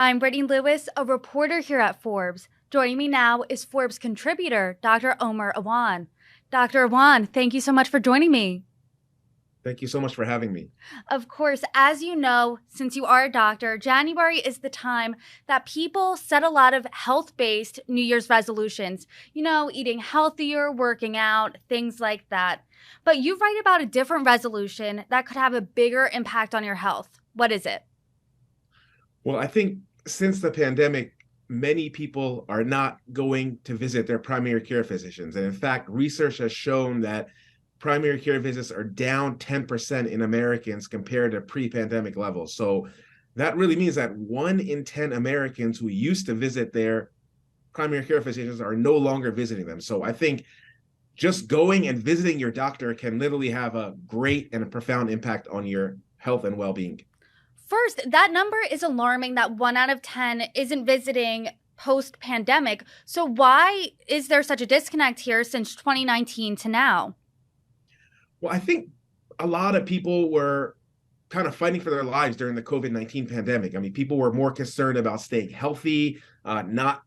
I'm Brittany Lewis, a reporter here at Forbes. Joining me now is Forbes contributor, Dr. Omer Awan. Dr. Awan, thank you so much for joining me. Thank you so much for having me. Of course, as you know, since you are a doctor, January is the time that people set a lot of health based New Year's resolutions. Eating healthier, working out, things like that. But you write about a different resolution that could have a bigger impact on your health. What is it? Well, I think since the pandemic, many people are not going to visit their primary care physicians. And in fact, research has shown that primary care visits are down 10% in Americans compared to pre-pandemic levels. So that really means that 1 in 10 Americans who used to visit their primary care physicians are no longer visiting them. So I think just going and visiting your doctor can literally have a great and a profound impact on your health and well-being. First, that number is alarming that 1 out of 10 isn't visiting post pandemic. So, why is there such a disconnect here since 2019 to now? Well, I think a lot of people were kind of fighting for their lives during the COVID-19 pandemic. I mean, people were more concerned about staying healthy, not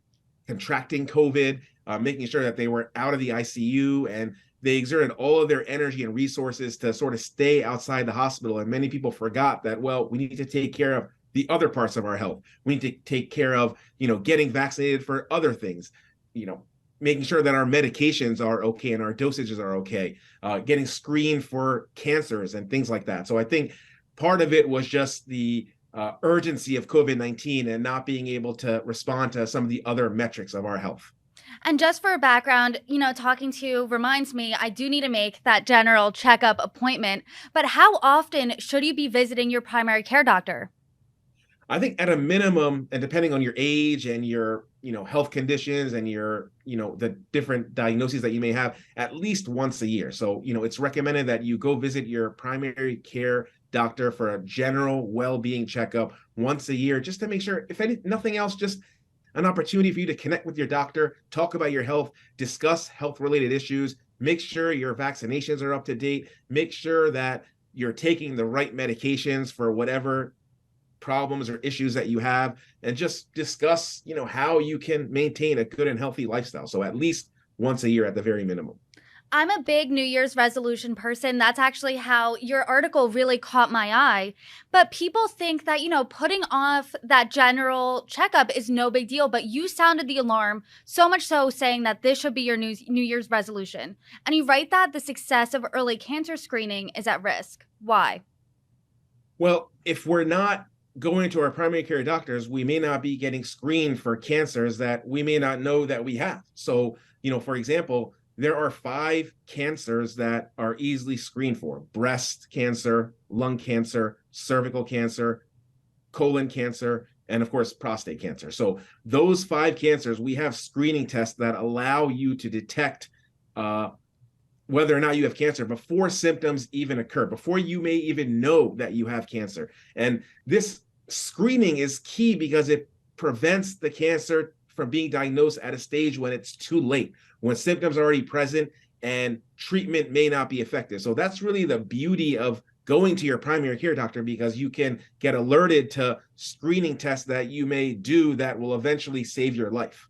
contracting COVID, making sure that they were out of the ICU, and they exerted all of their energy and resources to sort of stay outside the hospital. And many people forgot that, well, we need to take care of the other parts of our health. We need to take care of, getting vaccinated for other things, you know, making sure that our medications are okay and our dosages are okay, getting screened for cancers and things like that. So I think part of it was just the urgency of COVID-19 and not being able to respond to some of the other metrics of our health. And just for a background, talking to you reminds me I do need to make that general checkup appointment. But how often should you be visiting your primary care doctor? I think at a minimum, and depending on your age and your, health conditions and your, the different diagnoses that you may have, at least once a year. So, it's recommended that you go visit your primary care doctor for a general well-being checkup once a year, just to make sure, if nothing else, just an opportunity for you to connect with your doctor, talk about your health, discuss health-related issues, make sure your vaccinations are up to date, make sure that you're taking the right medications for whatever problems or issues that you have, and just discuss, how you can maintain a good and healthy lifestyle. So at least once a year at the very minimum. I'm a big New Year's resolution person. That's actually how your article really caught my eye. But people think that, putting off that general checkup is no big deal. But you sounded the alarm, so much so saying that this should be your New Year's resolution. And you write that the success of early cancer screening is at risk. Why? Well, if we're not going to our primary care doctors, we may not be getting screened for cancers that we may not know that we have. So, for example, there are 5 cancers that are easily screened for: breast cancer, lung cancer, cervical cancer, colon cancer, and of course, prostate cancer. So those 5 cancers, we have screening tests that allow you to detect whether or not you have cancer before symptoms even occur, before you may even know that you have cancer. And this screening is key because it prevents the cancer from being diagnosed at a stage when it's too late, when symptoms are already present and treatment may not be effective. So that's really the beauty of going to your primary care doctor, because you can get alerted to screening tests that you may do that will eventually save your life.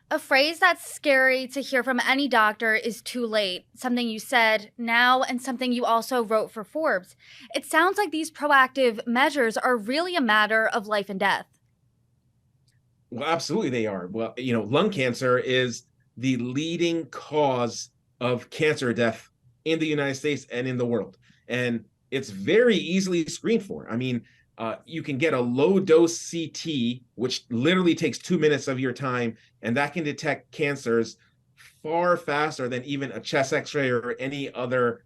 A phrase that's scary to hear from any doctor is too late, something you said now and something you also wrote for Forbes. It sounds like these proactive measures are really a matter of life and death. Well, absolutely they are. Well, lung cancer is the leading cause of cancer death in the United States and in the world. And it's very easily screened for. I mean, you can get a low dose CT, which literally takes 2 minutes of your time, and that can detect cancers far faster than even a chest x-ray or any other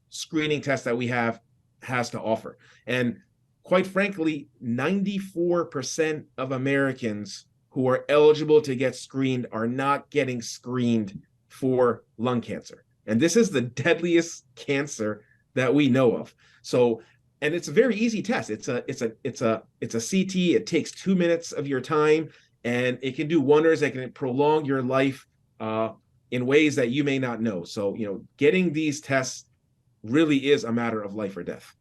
screening test that we have has to offer. And quite frankly, 94% of Americans who are eligible to get screened are not getting screened for lung cancer. And this is the deadliest cancer that we know of. So, and it's a very easy test. It's a CT. It takes 2 minutes of your time, and it can do wonders. It can prolong your life in ways that you may not know. So, getting these tests really is a matter of life or death.